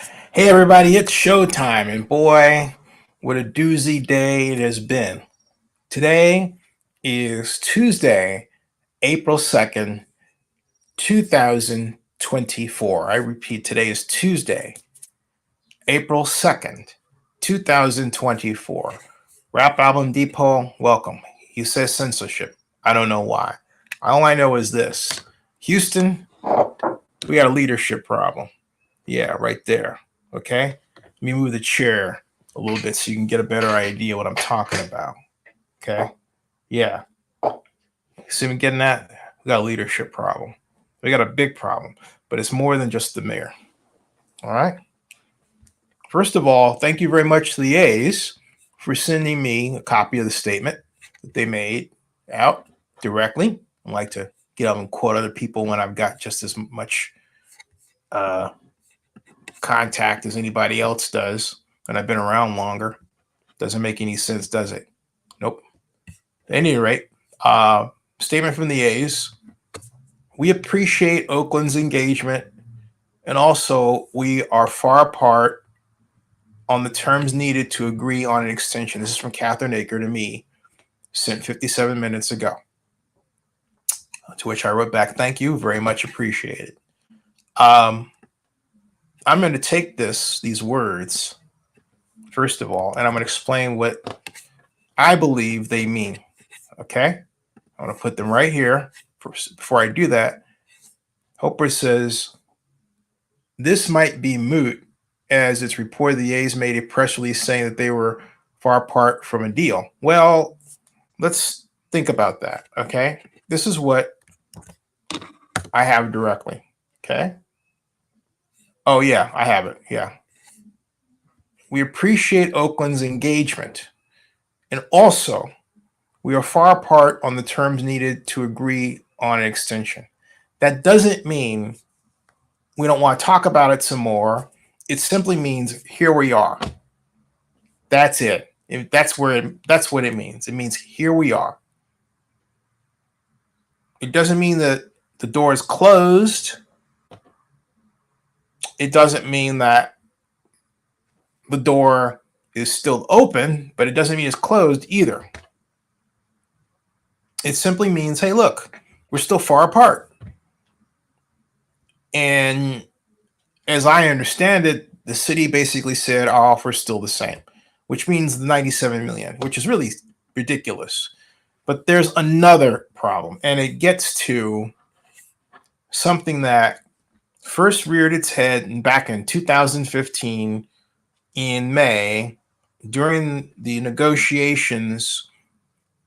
Hey everybody, it's showtime, and boy, what a doozy day it has been. Today is Tuesday, April 2nd, 2024. I repeat, today is Tuesday, April 2nd, 2024. Rap Album Depot, welcome. He says censorship. I don't know why. All I know is this. Houston, we got a leadership problem. Yeah, right there. Okay? Let me move the chair a little bit so you can get a better idea what I'm talking about. Okay? Yeah. See me getting that? We got a leadership problem. We got a big problem, but it's more than just the mayor. All right? First of all, thank you very much to the A's for sending me a copy of the statement that they made out directly. I like to get up and quote other people when I've got just as much contact as anybody else does, and I've been around longer. Doesn't make any sense, does it? Nope. At any rate, statement from the A's. We appreciate Oakland's engagement, and also we are far apart on the terms needed to agree on an extension. This is from Catherine Aker to me, sent 57 minutes ago. To which I wrote back, thank you, very much appreciated. I'm going to take these words, first of all, and I'm going to explain what I believe they mean. Okay? I'm going to put them right here. Before I do that, Hopper says, this might be moot, as it's reported the A's made a press release saying that they were far apart from a deal. Well, let's think about that, okay? This is what I have directly, okay? Oh, yeah, I have it, yeah. We appreciate Oakland's engagement, and also we are far apart on the terms needed to agree on an extension. That doesn't mean we don't want to talk about it some more. It simply means here we are. That's it. That's what it means. It means here we are. It doesn't mean that the door is closed. It doesn't mean that the door is still open, but it doesn't mean it's closed either. It simply means, hey, look, we're still far apart. And as I understand it, the city basically said our offer is still the same, which means the 97 million, which is really ridiculous. But there's another problem, and it gets to something that first reared its head back in 2015 in May during the negotiations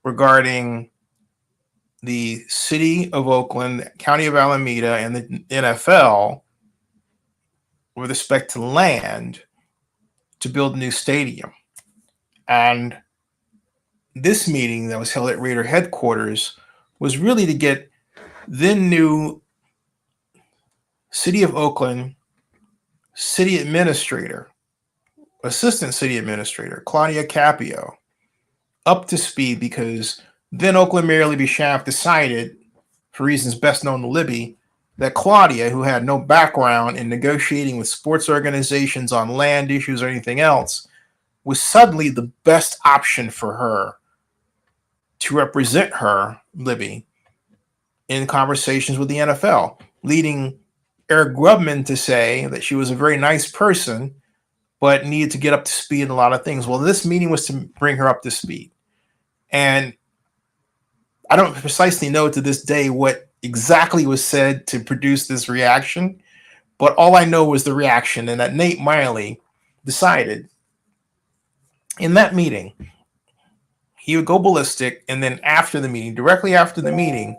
regarding the City of Oakland, County of Alameda, and the NFL with respect to land to build a new stadium. And this meeting that was held at Raider headquarters was really to get then new City of Oakland city administrator, assistant city administrator, Claudia Capio, up to speed, because then Oakland Mayor Libby Schaaf decided, for reasons best known to Libby, that Claudia, who had no background in negotiating with sports organizations on land issues or anything else, was suddenly the best option for her to represent her, Libby, in conversations with the NFL, leading Eric Grubman to say that she was a very nice person, but needed to get up to speed in a lot of things. Well, this meeting was to bring her up to speed. And I don't precisely know to this day what exactly was said to produce this reaction, but all I know was the reaction, and that Nate Miley decided in that meeting he would go ballistic, and then after the meeting, directly after the meeting,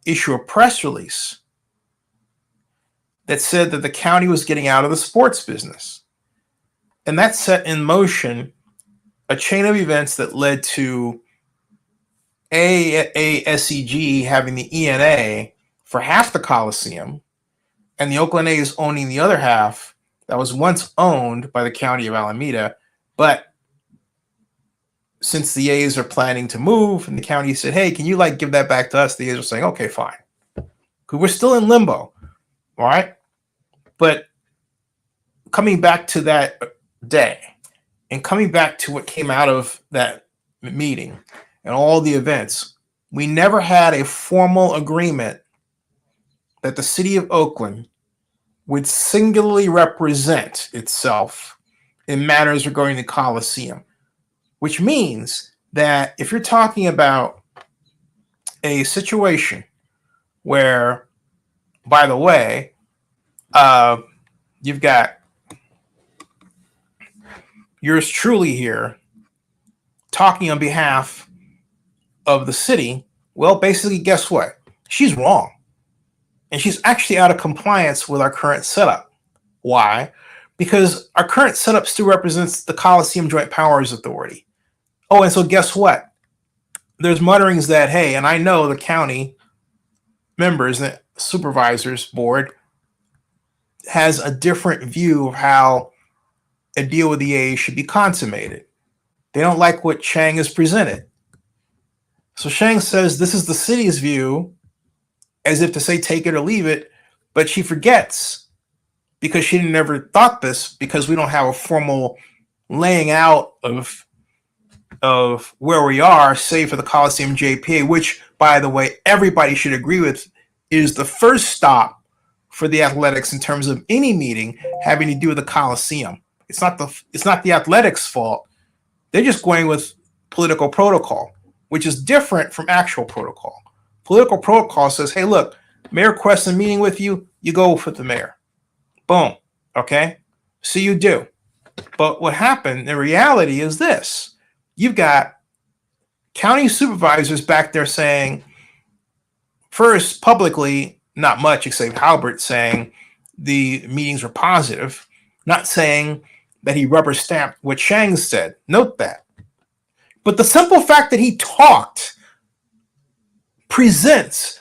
issue a press release that said that the county was getting out of the sports business. And that set in motion a chain of events that led to AASEG having the ENA for half the Coliseum, and the Oakland A's owning the other half that was once owned by the County of Alameda. But since the A's are planning to move, and the county said, hey, can you give that back to us? The A's are saying, okay, fine. Because we're still in limbo. All right. But coming back to that day and coming back to what came out of that meeting and all the events, we never had a formal agreement that the city of Oakland would singularly represent itself in matters regarding the Coliseum, which means that if you're talking about a situation where, by the way, you've got yours truly here talking on behalf of the city, well, basically, guess what? She's wrong. And she's actually out of compliance with our current setup. Why? Because our current setup still represents the Coliseum Joint Powers Authority. Oh, and so guess what? There's mutterings that, hey, and I know the county members, the supervisors board, has a different view of how a deal with the AA should be consummated. They don't like what Sheng has presented. So Sheng says this is the city's view, as if to say take it or leave it, but she forgets, because she never thought this, because we don't have a formal laying out of where we are, save for the Coliseum JPA, which, by the way, everybody should agree with is the first stop for the athletics in terms of any meeting having to do with the Coliseum. It's not the athletics' fault. They're just going with political protocol, which is different from actual protocol. Political protocol says, hey, look, mayor requests a meeting with you, you go with the mayor. Boom. Okay? So you do. But what happened in reality is this. You've got county supervisors back there saying, first, publicly, not much except Halbert saying the meetings were positive, not saying that he rubber stamped what Sheng said. Note that. But the simple fact that he talked presents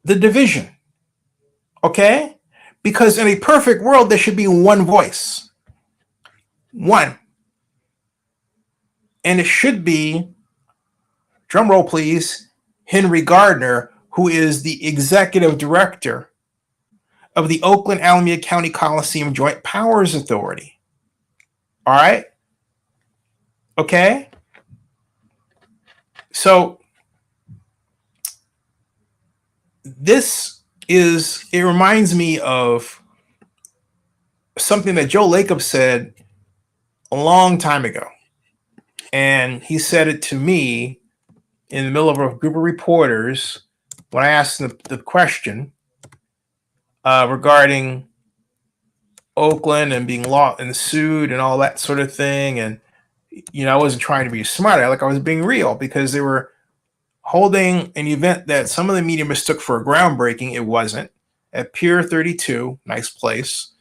the division. Okay? Because in a perfect world, there should be one voice. One. And it should be, drum roll please, Henry Gardner, who is the executive director of the Oakland Alameda County Coliseum Joint Powers Authority. All right? Okay? So it reminds me of something that Joe Lacob said a long time ago. And he said it to me in the middle of a group of reporters when I asked him the question regarding Oakland and being law and sued and all that sort of thing. And, you know, I wasn't trying to be smart. I was being real, because they were holding an event that some of the media mistook for a groundbreaking. It wasn't. At Pier 32, nice place,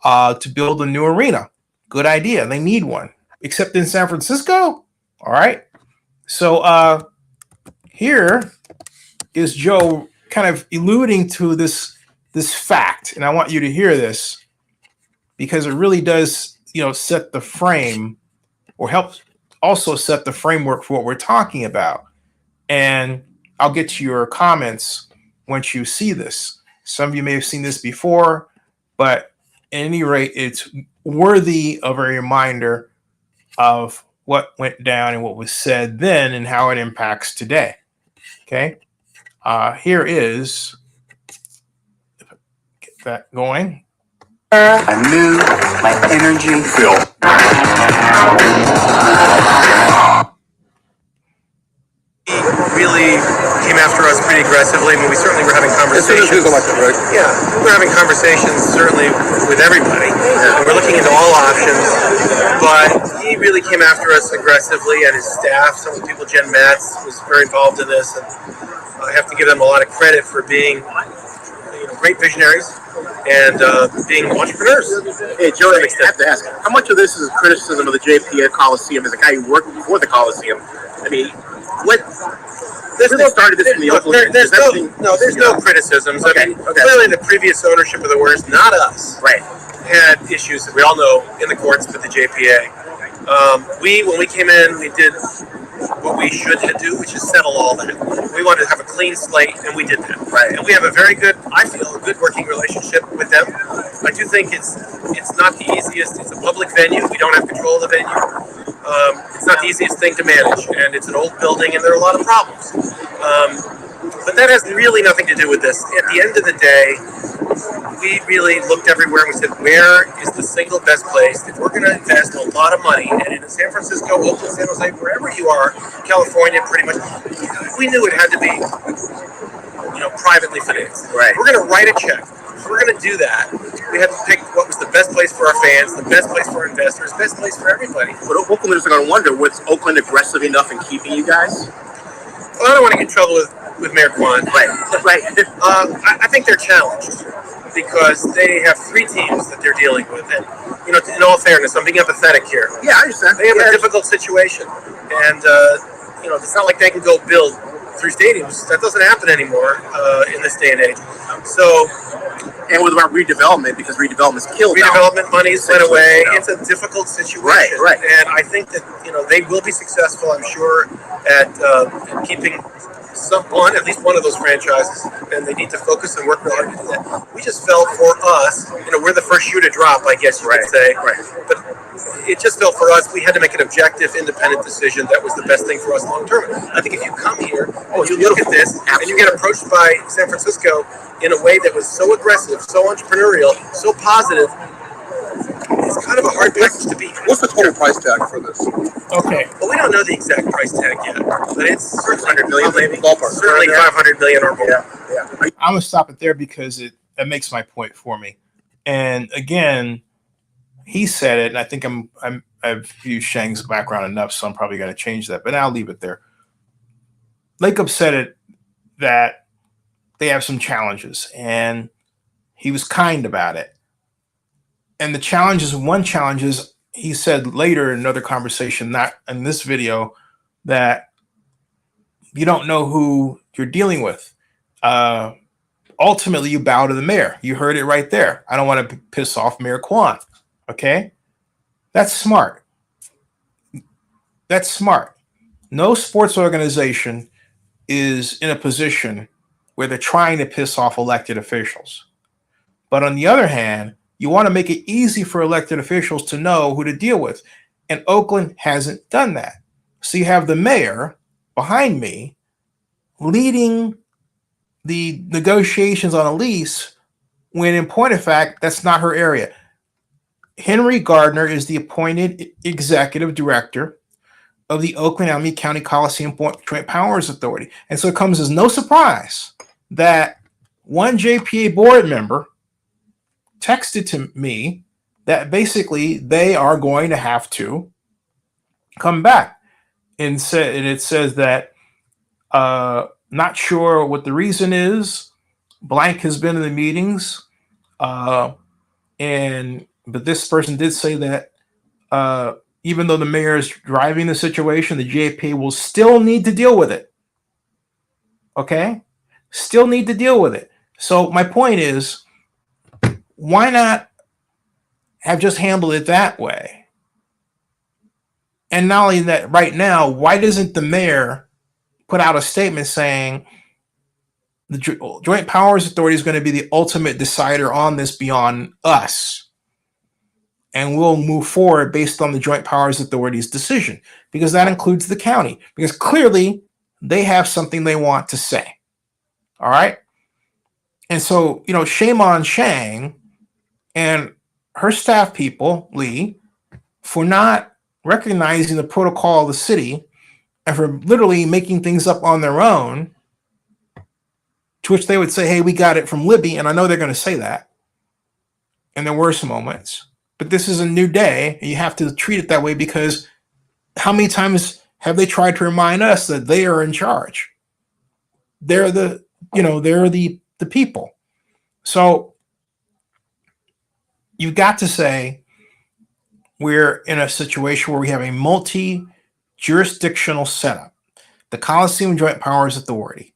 to build a new arena. Good idea. They need one. Except in San Francisco? All right. So here is Joe kind of alluding to this fact, and I want you to hear this because it really does, set the frame, or help also set the framework for what we're talking about. And I'll get to your comments once you see this. Some of you may have seen this before, but at any rate, it's worthy of a reminder of what went down and what was said then and how it impacts today. Okay. Here is, get that going. I knew my energy filled. He really came after us pretty aggressively. I mean, we certainly were having conversations. Yeah, we're having conversations certainly with everybody. And we're looking into all options. But he really came after us aggressively, and his staff. Some of the people, Jen Matz, was very involved in this, and I have to give them a lot of credit for being great visionaries and being entrepreneurs. Hey, Joe, I have to ask, how much of this is criticism of the JPA Coliseum as a guy who worked before the Coliseum? I mean, what really started this from the Oakland? There's no criticisms. Okay, I mean, clearly the previous ownership of the Warriors, not us, right, had issues that we all know in the courts with the JPA. When we came in, we did what we should do, which is settle all that. We wanted to have a clean slate, and we did that. Right. And we have a very good, I feel, a good working relationship with them. I do think it's not the easiest. It's a public venue. We don't have control of the venue. It's not the easiest thing to manage, and it's an old building, and there are a lot of problems. But that has really nothing to do with this. At the end of the day, we really looked everywhere and we said, where is the single best place if we're going to invest a lot of money? And in San Francisco, Oakland, San Jose, wherever you are, California, pretty much, we knew it had to be, privately financed. Right. We're going to write a check. If we're going to do that, we had to pick what was the best place for our fans, the best place for our investors, best place for everybody. But Oaklanders are going to wonder, was Oakland aggressive enough in keeping you guys? Well, I don't want to get in trouble with Mayor Kwan. Right. I think they're challenged because they have 3 teams that they're dealing with. And, in all fairness, I'm being empathetic here. Yeah, I understand. They have a difficult situation. And, it's not like they can go build 3 stadiums. That doesn't happen anymore in this day and age. So, and what about redevelopment? Because redevelopment's killed. Redevelopment money's went away. It's a difficult situation. Right. And I think that, they will be successful, I'm sure, at keeping at least one of those franchises, and they need to focus and work real hard to do that. We just felt for us, we're the first shoe to drop, I guess you could say. Right. But it just felt for us, we had to make an objective, independent decision that was the best thing for us long term. I think if you come here, you look at this, and you get approached by San Francisco in a way that was so aggressive, so entrepreneurial, so positive, it's kind of a hard package to beat. What's the total price tag for this? Okay. Well, we don't know the exact price tag yet, but it's 600 million, maybe. Ballpark. Certainly 500 million or more. Yeah. I'm gonna stop it there because it makes my point for me. And again, he said it, and I think I've used Sheng's background enough, so I'm probably gonna change that. But I'll leave it there. Lacob said it that they have some challenges, and he was kind about it. And one challenge is, he said later in another conversation, not in this video, that you don't know who you're dealing with. Ultimately, you bow to the mayor. You heard it right there. I don't want to piss off Mayor Kwan. Okay? That's smart. That's smart. No sports organization is in a position where they're trying to piss off elected officials. But on the other hand, you want to make it easy for elected officials to know who to deal with. And Oakland hasn't done that. So you have the mayor behind me leading the negotiations on a lease when, in point of fact, that's not her area. Henry Gardner is the appointed executive director of the Oakland Alameda County Coliseum Joint Powers Authority. And so it comes as no surprise that one JPA board member texted to me that basically they are going to have to come back, and it says that not sure what the reason is. Blank has been in the meetings, but this person did say that even though the mayor is driving the situation, the JPA will still need to deal with it. Okay, still need to deal with it. So my point is, why not have just handled it that way? And not only that, right now, why doesn't the mayor put out a statement saying the Joint Powers Authority is going to be the ultimate decider on this beyond us, and we'll move forward based on the Joint Powers Authority's decision, because that includes the county, because clearly they have something they want to say. All right. And so, shame on Sheng and her staff people, Lee, for not recognizing the protocol of the city and for literally making things up on their own, to which they would say, hey, we got it from Libby. And I know they're going to say that in their worst moments. But this is a new day, and you have to treat it that way, because how many times have they tried to remind us that they are in charge? They're the people. So you've got to say we're in a situation where we have a multi-jurisdictional setup. The Coliseum Joint Powers Authority.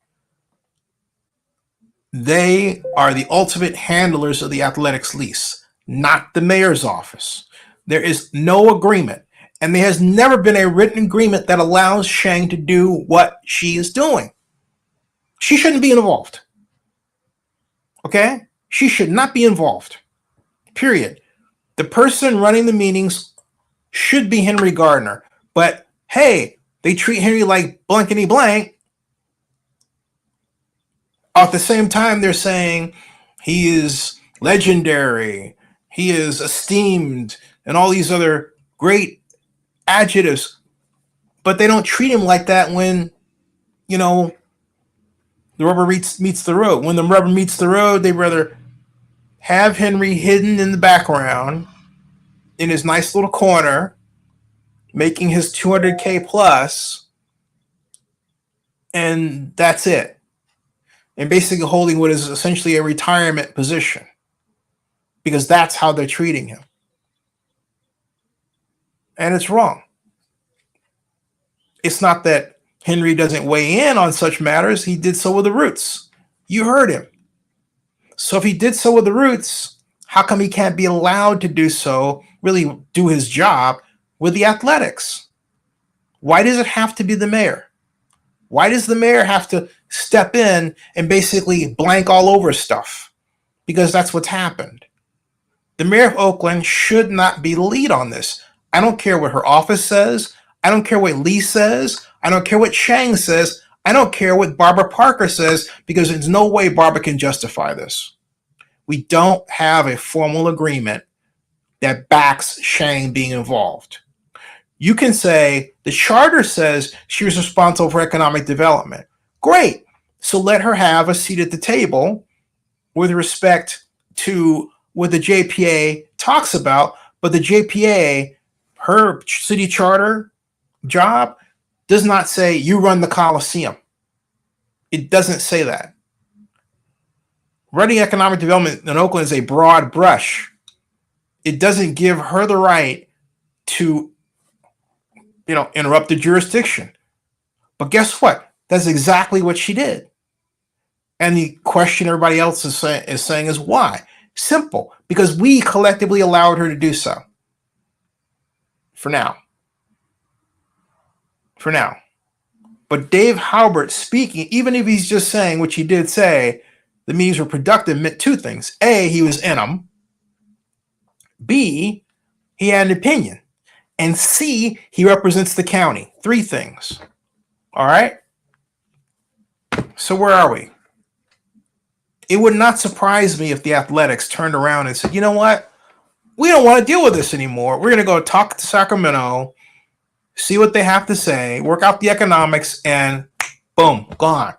They are the ultimate handlers of the athletics lease, not the mayor's office. There is no agreement. And there has never been a written agreement that allows Sheng to do what she is doing. She shouldn't be involved. Okay? She should not be involved. Period. The person running the meetings should be Henry Gardner. But hey, they treat Henry like blankety blank. At the same time, they're saying he is legendary, he is esteemed, and all these other great adjectives. But they don't treat him like that when, the rubber meets the road. When the rubber meets the road, they rather have Henry hidden in the background in his nice little corner, making his 200K plus, and that's it. And basically holding what is essentially a retirement position, because that's how they're treating him. And it's wrong. It's not that Henry doesn't weigh in on such matters. He did so with the Roots. You heard him. So if he did so with the Roots, how come he can't be allowed to do so, really do his job with the Athletics? Why does it have to be the mayor? Why does the mayor have to step in and basically blank all over stuff? Because that's what's happened. The mayor of Oakland should not be the lead on this. I don't care what her office says. I don't care what Lee says. I don't care what Sheng says. I don't care what Barbara Parker says, because there's no way Barbara can justify this. We don't have a formal agreement that backs Sheng being involved. You can say the charter says she was responsible for economic development. Great. So let her have a seat at the table with respect to what the JPA talks about. But the JPA, her city charter job, does not say you run the Coliseum. It doesn't say that. Running economic development in Oakland is a broad brush. It doesn't give her the right to, interrupt the jurisdiction. But guess what? That's exactly what she did. And the question everybody else is saying is why? Simple. Because we collectively allowed her to do so. For now. But Dave Halbert speaking, even if he's just saying, which he did say, the meetings were productive, meant two things. A, he was in them. B, he had an opinion. And C, he represents the county. Three things. All right? So where are we? It would not surprise me if the Athletics turned around and said, you know what? We don't want to deal with this anymore. We're going to go talk to Sacramento, see what they have to say, work out the economics, and boom, gone.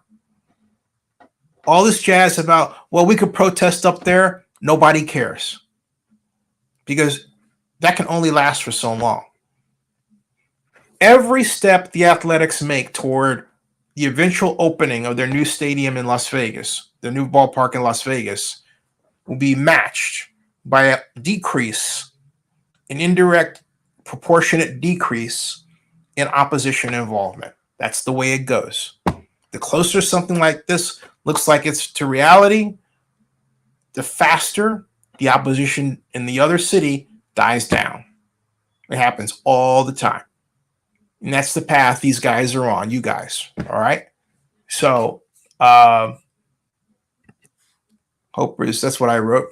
All this jazz about, well, we could protest up there, nobody cares. Because that can only last for so long. Every step the Athletics make toward the eventual opening of their new stadium in Las Vegas, their new ballpark in Las Vegas, will be matched by a decrease, an indirect, proportionate decrease in opposition involvement. That's the way it goes. The closer something like this looks like it's to reality, the faster the opposition in the other city dies down. It happens all the time. And that's the path these guys are on, you guys. All right? So, Hoper's, that's what I wrote.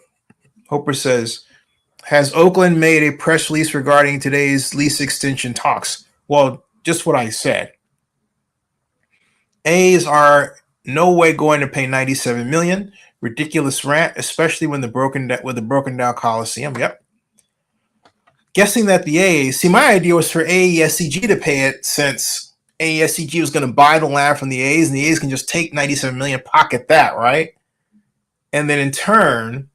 Hoper says, has Oakland made a press release regarding today's lease extension talks? Well, just what I said. A's are no way going to pay $97 million. Ridiculous rant, especially when the broken down Coliseum. Yep. Guessing that the A's, see, my idea was for AESCG to pay it, since AESCG was going to buy the land from the A's, and the A's can just take $97 million, pocket that, right? And then in turn,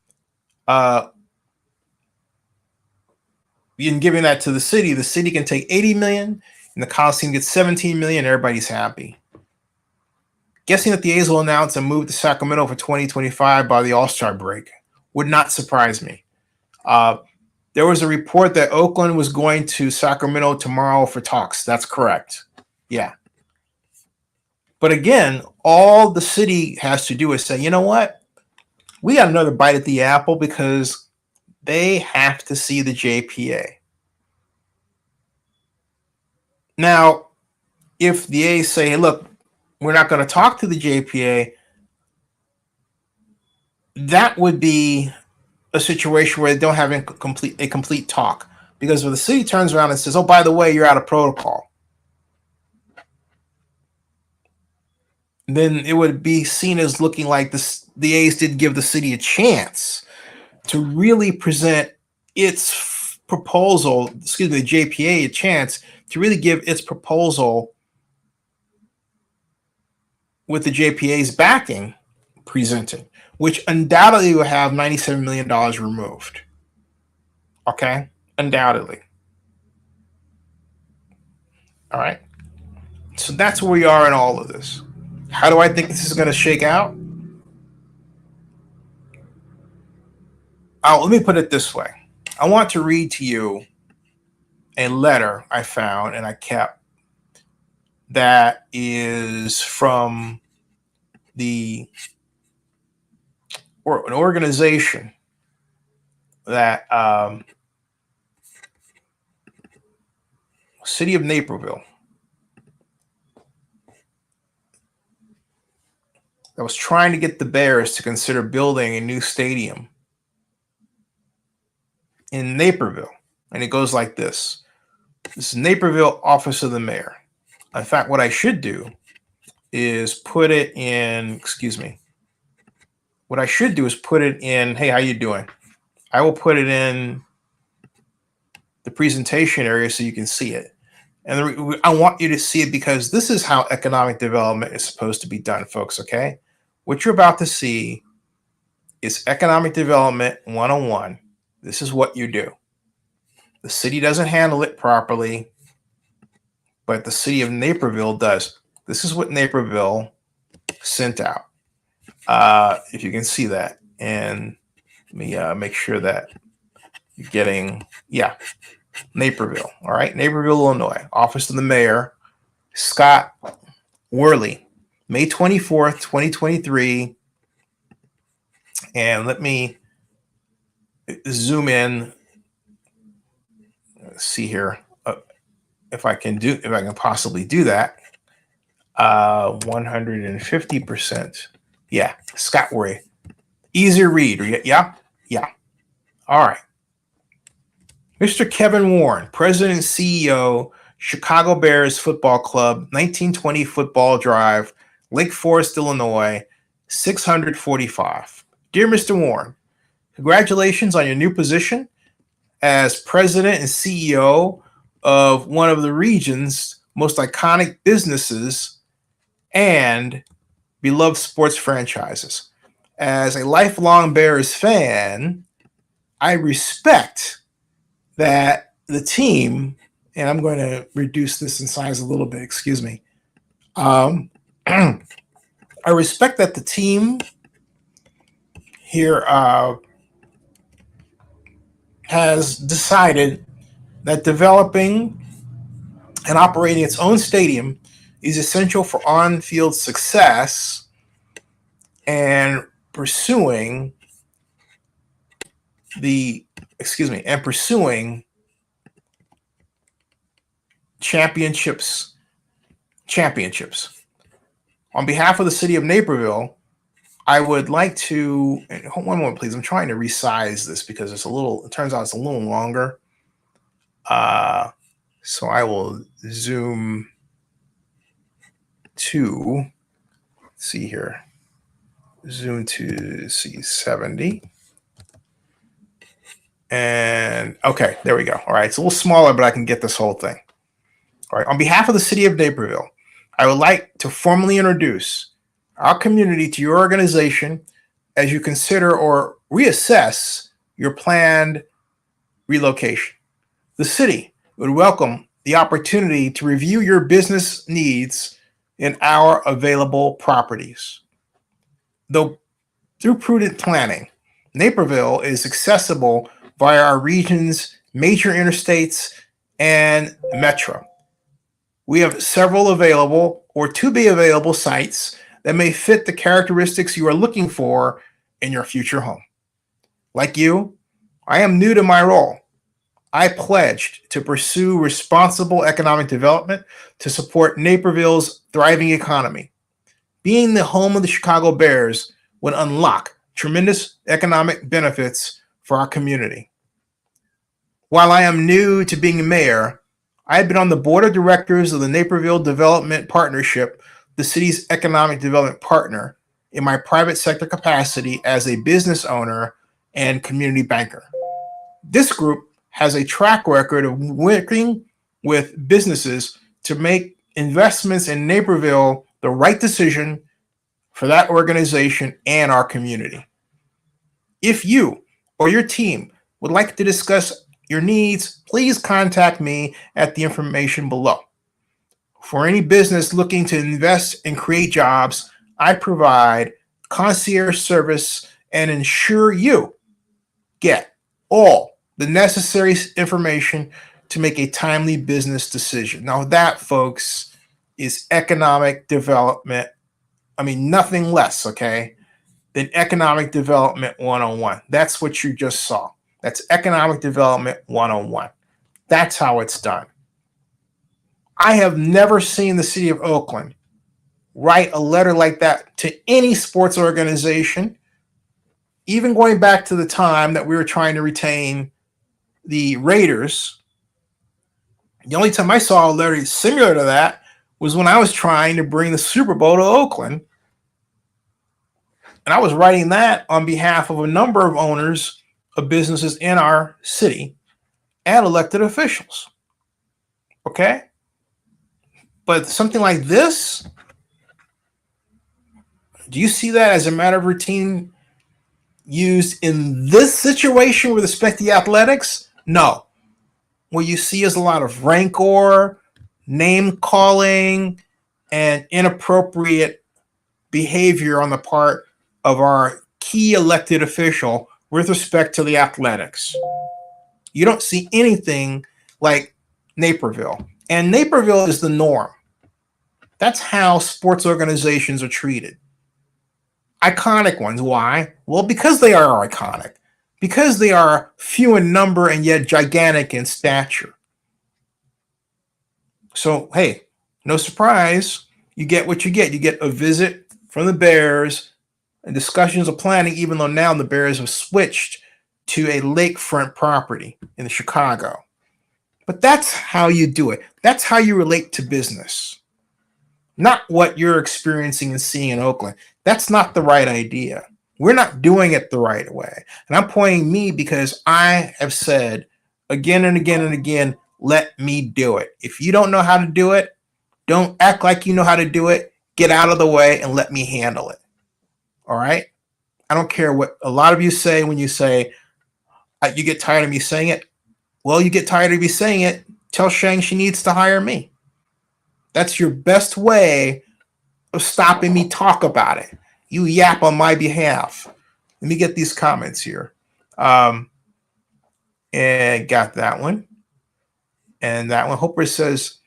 in giving that to the city can take $80 million, and the Coliseum gets $17 million. Everybody's happy. Guessing that the A's will announce a move to Sacramento for 2025 by the All-Star break would not surprise me. There was a report that Oakland was going to Sacramento tomorrow for talks. That's correct. Yeah. But again, all the city has to do is say, you know what? We got another bite at the apple, because they have to see the JPA. Now, if the A's say, hey, look, we're not going to talk to the JPA, that would be a situation where they don't have a complete talk. Because if the city turns around and says, oh, by the way, you're out of protocol, then it would be seen as looking like the A's didn't give the city a chance to really present its proposal, the JPA a chance to really give its proposal with the JPA's backing presented, which undoubtedly will have $97 million removed. Okay? Undoubtedly. All right? So that's where we are in all of this. How do I think this is going to shake out? Let me put it this way. I want to read to you a letter I found and I kept that is from an organization that City of Naperville that was trying to get the Bears to consider building a new stadium in Naperville. And it goes like this. This is Naperville Office of the Mayor. In fact, what I should do is put it in, what I should do is put it in, hey, how you doing? I will put it in the presentation area so you can see it. And I want you to see it because this is how economic development is supposed to be done, folks, okay? What you're about to see is economic development 101. This is what you do. The city doesn't handle it properly, but the city of Naperville does. This is what Naperville sent out. If you can see that. And let me make sure that you're getting, Naperville. All right. Naperville, Illinois. Office of the Mayor, Scott Worley, May 24th, 2023. And let me zoom in. Let's see here. If I can possibly do that. 150%. Yeah. Scott Worley. Easier read. Yeah. All right. Mr. Kevin Warren, President and CEO, Chicago Bears Football Club, 1920 Football Drive, Lake Forest, Illinois, 645. Dear Mr. Warren, congratulations on your new position as President and CEO of one of the region's most iconic businesses and beloved sports franchises. As a lifelong Bears fan, I respect that the team, and I'm going to reduce this in size a little bit, excuse me. I respect that the team here has decided that developing and operating its own stadium is essential for on-field success and pursuing championships. On behalf of the city of Naperville, I would like to, and hold one moment, please. I'm trying to resize this because it turns out it's a little longer. So I will zoom to, see here, zoom to C70. And okay, there we go. All right, it's a little smaller, but I can get this whole thing. All right, on behalf of the city of Naperville, I would like to formally introduce our community to your organization as you consider or reassess your planned relocation. The city would welcome the opportunity to review your business needs in our available properties. Though through prudent planning, Naperville is accessible via our region's major interstates and metro. We have several available or to be available sites that may fit the characteristics you are looking for in your future home. Like you, I am new to my role. I pledged to pursue responsible economic development to support Naperville's thriving economy. Being the home of the Chicago Bears would unlock tremendous economic benefits for our community. While I am new to being mayor, I have been on the board of directors of the Naperville Development Partnership, the city's economic development partner, in my private sector capacity as a business owner and community banker. This group has a track record of working with businesses to make investments in Naperville the right decision for that organization and our community. If you or your team would like to discuss your needs, please contact me at the information below. For any business looking to invest and create jobs, I provide concierge service and ensure you get all the necessary information to make a timely business decision. Now that, folks, is economic development. I mean, nothing less, okay, than economic development 101. That's what you just saw. That's economic development 101. That's how it's done. I have never seen the city of Oakland write a letter like that to any sports organization, even going back to the time that we were trying to retain the Raiders. The only time I saw a letter similar to that was when I was trying to bring the Super Bowl to Oakland. And I was writing that on behalf of a number of owners of businesses in our city and elected officials. Okay? But something like this, do you see that as a matter of routine used in this situation with respect to the athletics? No. What you see is a lot of rancor, name calling, and inappropriate behavior on the part of our key elected official with respect to the athletics. You don't see anything like Naperville. And Naperville is the norm. That's how sports organizations are treated. Iconic ones. Why? Well, because they are iconic. Because they are few in number and yet gigantic in stature. So, hey, no surprise. You get what you get. You get a visit from the Bears and discussions of planning, even though now the Bears have switched to a lakefront property in Chicago. But that's how you do it. That's how you relate to business. Not what you're experiencing and seeing in Oakland. That's not the right idea. We're not doing it the right way. And I'm pointing me because I have said again and again and again, let me do it. If you don't know how to do it, don't act like you know how to do it. Get out of the way and let me handle it. All right? I don't care what a lot of you say when you say, you get tired of me saying it. Well, you get tired of me saying it. Tell Sheng she needs to hire me. That's your best way of stopping me talk about it. You yap on my behalf. Let me get these comments here. And got that one. And that one. Hopper says,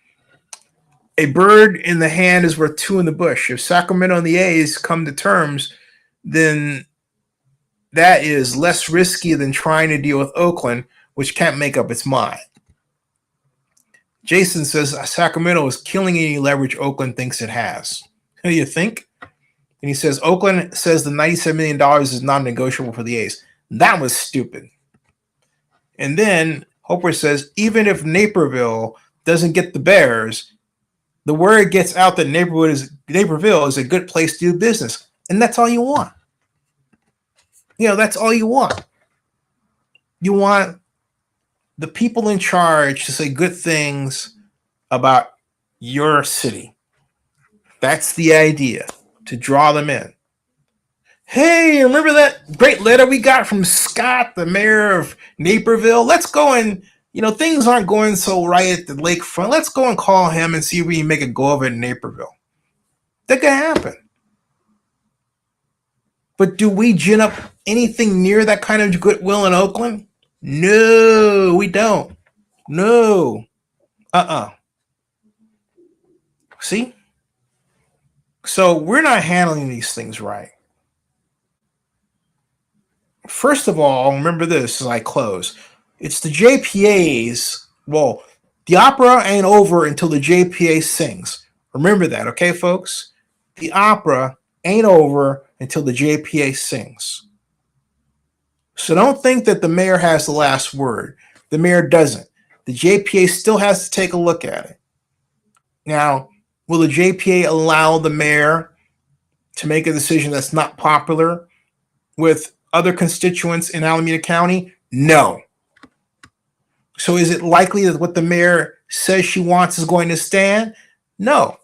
a bird in the hand is worth two in the bush. If Sacramento and the A's come to terms, then that is less risky than trying to deal with Oakland, which can't make up its mind. Jason says Sacramento is killing any leverage Oakland thinks it has. Who do you think? And he says Oakland says the $97 million is non-negotiable for the A's. That was stupid. And then Hopper says even if Naperville doesn't get the Bears, the word gets out that Naperville is a good place to do business. And that's all you want. You know, that's all you want. You want the people in charge to say good things about your city. That's the idea, to draw them in. Hey, remember that great letter we got from Scott, the mayor of Naperville? Let's go and, things aren't going so right at the lakefront. Let's go and call him and see if we can make a go of it in Naperville. That could happen. But do we gin up anything near that kind of goodwill in Oakland? No, we don't. No. See? So we're not handling these things right. First of all, remember this as I close. It's the JPA's. Well, the opera ain't over until the JPA sings. Remember that, okay, folks? The opera ain't over until the JPA sings. So don't think that the mayor has the last word. The mayor doesn't. The JPA still has to take a look at it. Now, will the JPA allow the mayor to make a decision that's not popular with other constituents in Alameda County? No. So is it likely that what the mayor says she wants is going to stand? No.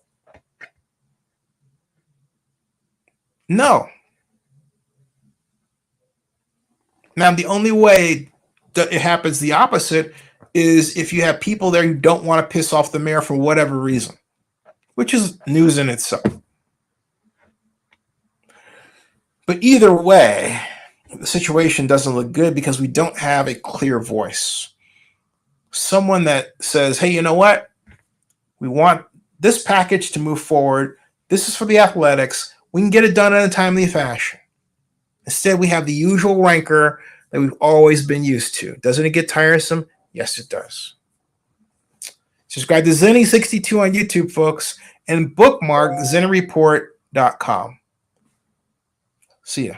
No. Now, the only way that it happens the opposite is if you have people there who don't want to piss off the mayor for whatever reason, which is news in itself. But either way, the situation doesn't look good because we don't have a clear voice. Someone that says, hey, you know what? We want this package to move forward. This is for the athletics. We can get it done in a timely fashion. Instead, we have the usual rancor that we've always been used to. Doesn't it get tiresome? Yes, it does. Subscribe to Zenny62 on YouTube, folks, and bookmark zenreport.com. See ya.